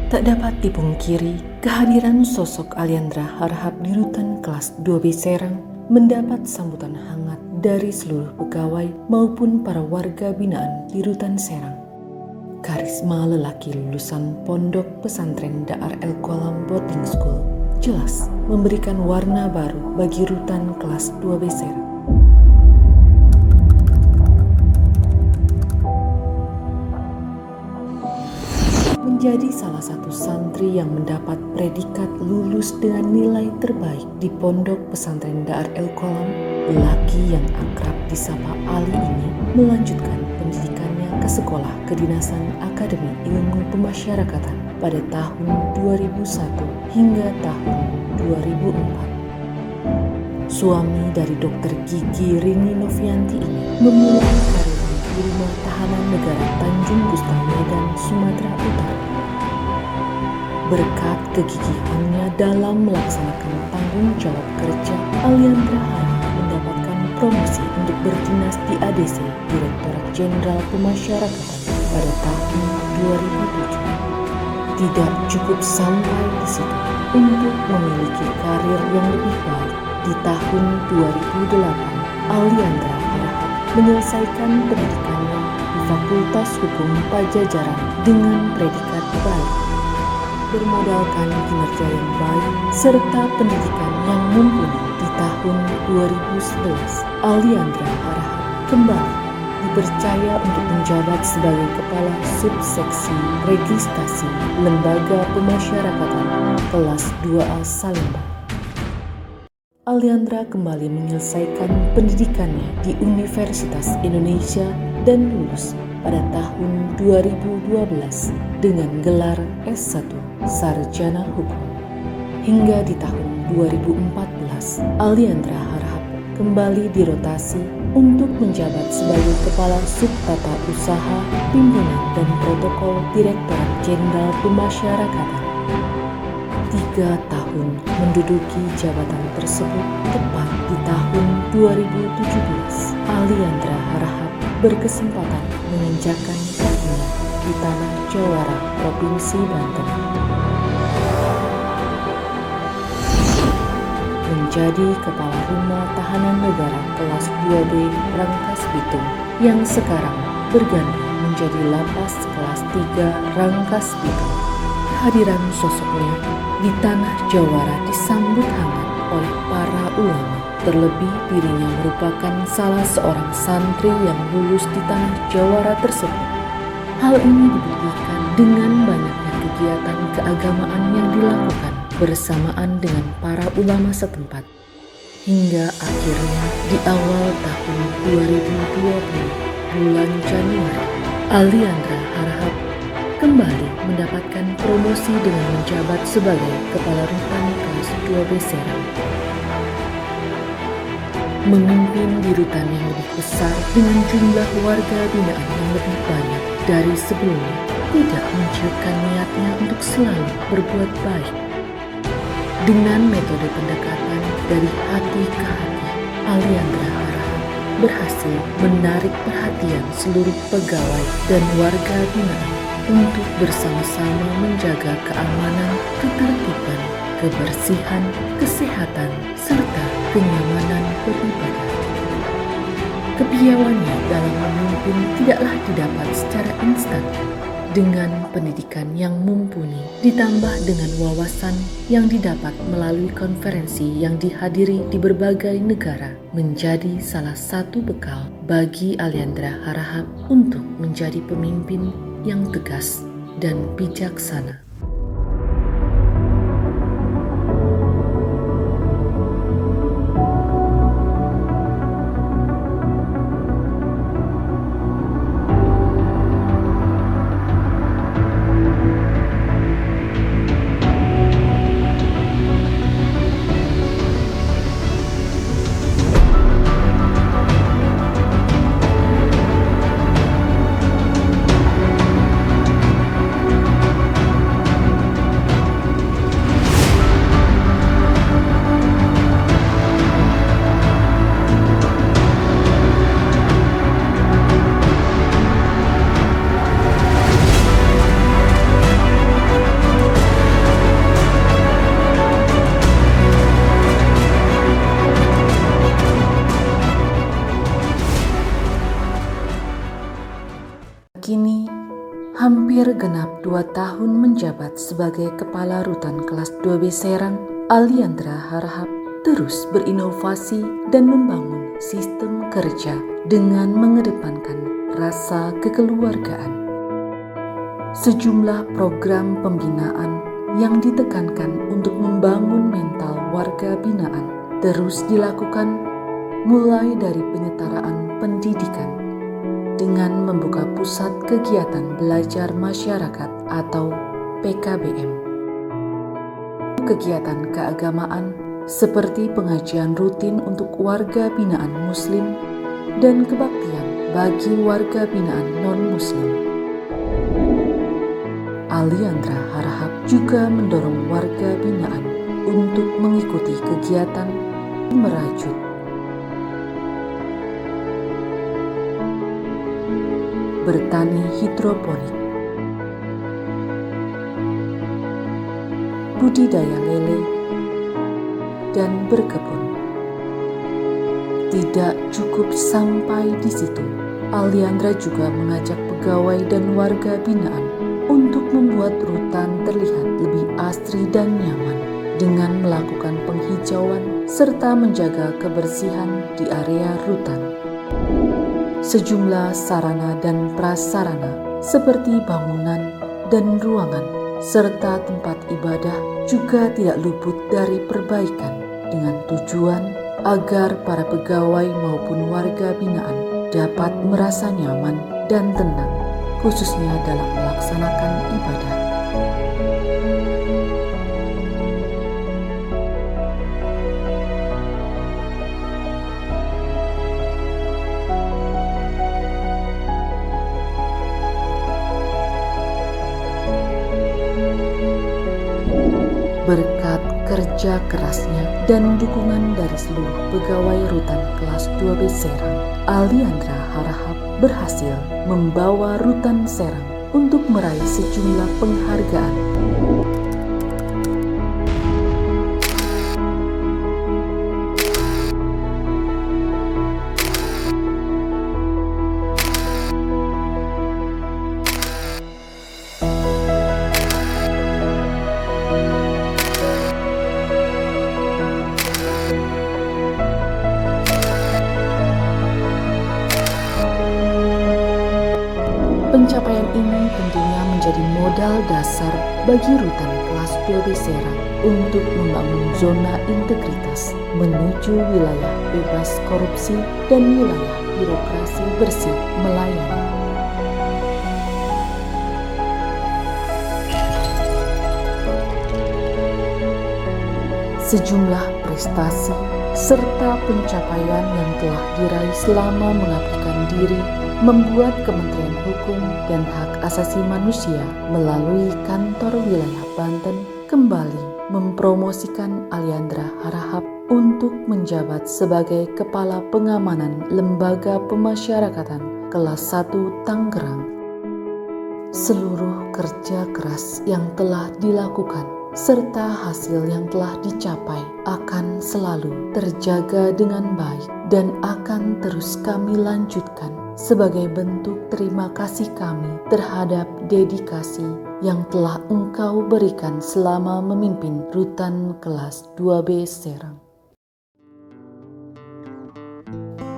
Tak dapat dipungkiri, kehadiran sosok Aliandra Harahap di rutan kelas 2B Serang mendapat sambutan hangat dari seluruh pegawai maupun para warga binaan di rutan Serang. Karisma lelaki lulusan Pondok Pesantren Dar El Kolam Boarding School jelas memberikan warna baru bagi rutan kelas 2B Serang. Menjadi salah satu santri yang mendapat predikat lulus dengan nilai terbaik di Pondok Pesantren Dar El Kolam, lelaki yang akrab disapa Ali ini melanjutkan pendidikannya ke Sekolah Kedinasan Akademi Ilmu Pemasyarakatan pada tahun 2001 hingga tahun 2004. Suami dari Dr. Gigi Rini Novianti ini memulai karirnya di Rumah Tahanan Negara Tanjung Gustam Medan, Sumatera Utara. Berkat kegigihannya dalam melaksanakan tanggung jawab kerja, Aliandra Harahap mendapatkan promosi untuk berdinas di ADC Direktorat Jenderal Pemasyarakatan pada tahun 2007. Tidak cukup sampai di situ untuk memiliki karir yang lebih baik. Di tahun 2008, Aliandra Harahap menyelesaikan pendidikannya di Fakultas Hukum Pajajaran dengan predikat baik. Bermodalkan kinerja yang baik serta pendidikan yang mumpuni, di tahun 2011, Aliandra Harahap kembali dipercaya untuk menjabat sebagai Kepala Subseksi Registrasi Lembaga Pemasyarakatan kelas 2A Salemba. Aliandra kembali menyelesaikan pendidikannya di Universitas Indonesia dan lulus pada tahun 2012 dengan gelar S1 Sarjana Hukum. Hingga di tahun 2014, Aliandra Harahap kembali dirotasi untuk menjabat sebagai Kepala Subtata Usaha Pimpinan dan Protokol Direktorat Jenderal Pemasyarakatan. 3 tahun menduduki jabatan tersebut, tepat di tahun 2017, Aliandra Harahap berkesempatan menginjakan kakinya di tanah Jawara, Provinsi Banten. Menjadi Kepala Rumah Tahanan Negara kelas 2B Rangkas Bitung yang sekarang berganti menjadi Lapas kelas 3 Rangkas Bitung. Kehadiran sosoknya di tanah Jawara disambut hangat oleh para ulama. Terlebih dirinya merupakan salah seorang santri yang lulus di tanah Jawara tersebut. Hal ini dibuktikan dengan banyaknya kegiatan keagamaan yang dilakukan bersamaan dengan para ulama setempat. Hingga akhirnya di awal tahun 2020, bulan Januari, Aliandra Harahap kembali mendapatkan promosi dengan menjabat sebagai Kepala Rutan kelas 2B Serang. Memimpin di rutan yang lebih besar dengan jumlah warga binaan yang lebih banyak dari sebelumnya tidak menciutkan niatnya untuk selalu berbuat baik. Dengan metode pendekatan dari hati ke hati, Aliandra Harahap berhasil menarik perhatian seluruh pegawai dan warga binaan untuk bersama-sama menjaga keamanan, ketertiban, kebersihan, kesehatan, serta kenyamanan beribadah. Kepiawaiannya dalam memimpin tidaklah didapat secara instan. Dengan pendidikan yang mumpuni ditambah dengan wawasan yang didapat melalui konferensi yang dihadiri di berbagai negara, menjadi salah satu bekal bagi Aliandra Harahap untuk menjadi pemimpin yang tegas dan bijaksana. 2 tahun menjabat sebagai Kepala Rutan Kelas 2B Serang, Aliandra Harahap terus berinovasi dan membangun sistem kerja dengan mengedepankan rasa kekeluargaan. Sejumlah program pembinaan yang ditekankan untuk membangun mental warga binaan terus dilakukan, mulai dari penyetaraan pendidikan dengan membuka pusat kegiatan belajar masyarakat atau PKBM. Kegiatan keagamaan seperti pengajian rutin untuk warga binaan Muslim dan kebaktian bagi warga binaan non-Muslim. Aliandra Harahap juga mendorong warga binaan untuk mengikuti kegiatan merajut, bertani hidroponik, budidaya lele, dan berkebun. Tidak cukup sampai di situ, Aliandra juga mengajak pegawai dan warga binaan untuk membuat rutan terlihat lebih asri dan nyaman dengan melakukan penghijauan serta menjaga kebersihan di area rutan. Sejumlah sarana dan prasarana seperti bangunan dan ruangan serta tempat ibadah juga tidak luput dari perbaikan dengan tujuan agar para pegawai maupun warga binaan dapat merasa nyaman dan tenang, khususnya dalam melaksanakan ibadah. Berkat kerja kerasnya dan dukungan dari seluruh pegawai rutan kelas 2B Serang, Aliandra Harahap berhasil membawa rutan Serang untuk meraih sejumlah penghargaan. Pencapaian ini tentunya menjadi modal dasar bagi rutan kelas 2B Serang untuk membangun zona integritas menuju wilayah bebas korupsi dan wilayah birokrasi bersih melayani. Sejumlah prestasi serta pencapaian yang telah diraih selama mengabdikan diri membuat Kementerian Hukum dan Hak Asasi Manusia melalui Kantor Wilayah Banten kembali mempromosikan Aliandra Harahap untuk menjabat sebagai Kepala Pengamanan Lembaga Pemasyarakatan kelas 1 Tangerang. Seluruh kerja keras yang telah dilakukan serta hasil yang telah dicapai akan selalu terjaga dengan baik dan akan terus kami lanjutkan sebagai bentuk terima kasih kami terhadap dedikasi yang telah Engkau berikan selama memimpin rutan kelas 2B Serang.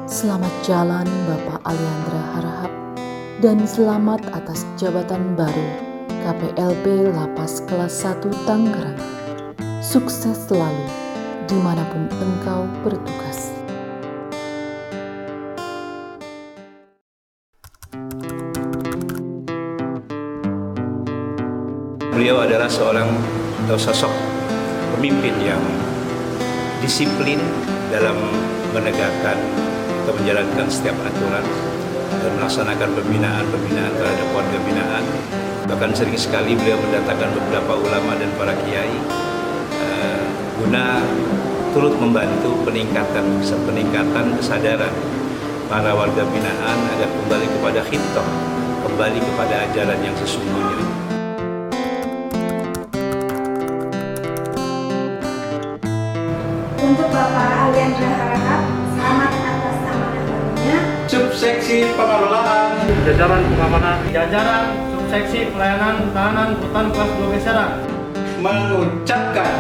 Selamat jalan Bapak Aliandra Harahap dan selamat atas jabatan baru KPLB Lapas kelas 1 Tangerang. Sukses selalu dimanapun Engkau bertugas. Beliau adalah seorang atau sosok pemimpin yang disiplin dalam menegakkan atau menjalankan setiap aturan dan melaksanakan pembinaan terhadap warga binaan. Bahkan sering sekali beliau mendatangkan beberapa ulama dan para kiai guna turut membantu peningkatan kesadaran para warga binaan agar kembali kepada khitah, kembali kepada ajaran yang sesungguhnya. Untuk Bapak Aliandra Harahap, selamat atas amanah barunya. Subseksi pengelolaan jajaran pengamanan, jajaran Seksi Pelayanan Tahanan Rutan Kelas 2B Serang mengucapkan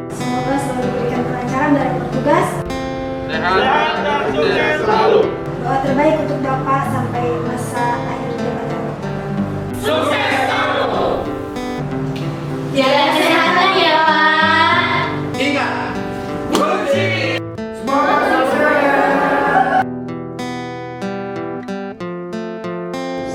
Semoga selalu diberikan kelancaran dari bertugas. sehat dan sukses selalu. Doa terbaik untuk Bapak sampai masa akhir jabatan Bapak. Jaga kesehatan ya Pak.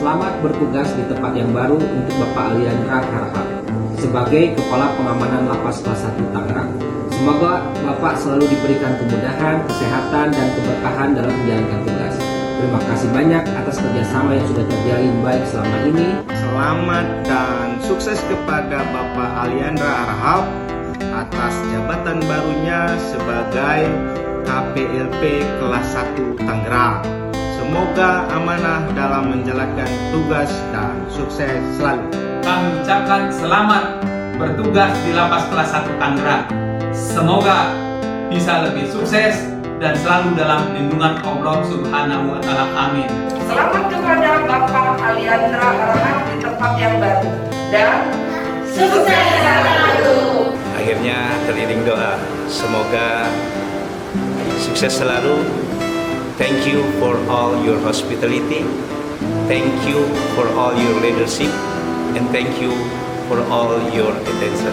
Selamat bertugas di tempat yang baru untuk Bapak Aliandra Harahap sebagai Kepala Pengamanan Lapas Kelas 1 Tangerang. Semoga Bapak selalu diberikan kemudahan, kesehatan, dan keberkahan dalam menjalankan tugas. Terima kasih banyak atas kerjasama yang sudah terjalin baik selama ini. Selamat dan sukses kepada Bapak Aliandra Harahap atas jabatan barunya sebagai KPLP Kelas 1 Tangerang. Semoga amanah dalam menjalankan tugas dan sukses selalu. Kami ucapkan selamat bertugas di Lapas Kelas 1 Tangerang. Semoga bisa lebih sukses dan selalu dalam lindungan Allah Subhanahu wa Ta'ala. Amin. Selamat kepada Bapak Aliandra Harahap di tempat yang baru dan Sukses selalu. Akhirnya teriring doa, semoga sukses selalu. Thank you for all your hospitality. Thank you for all your leadership. And thank you for all your attention.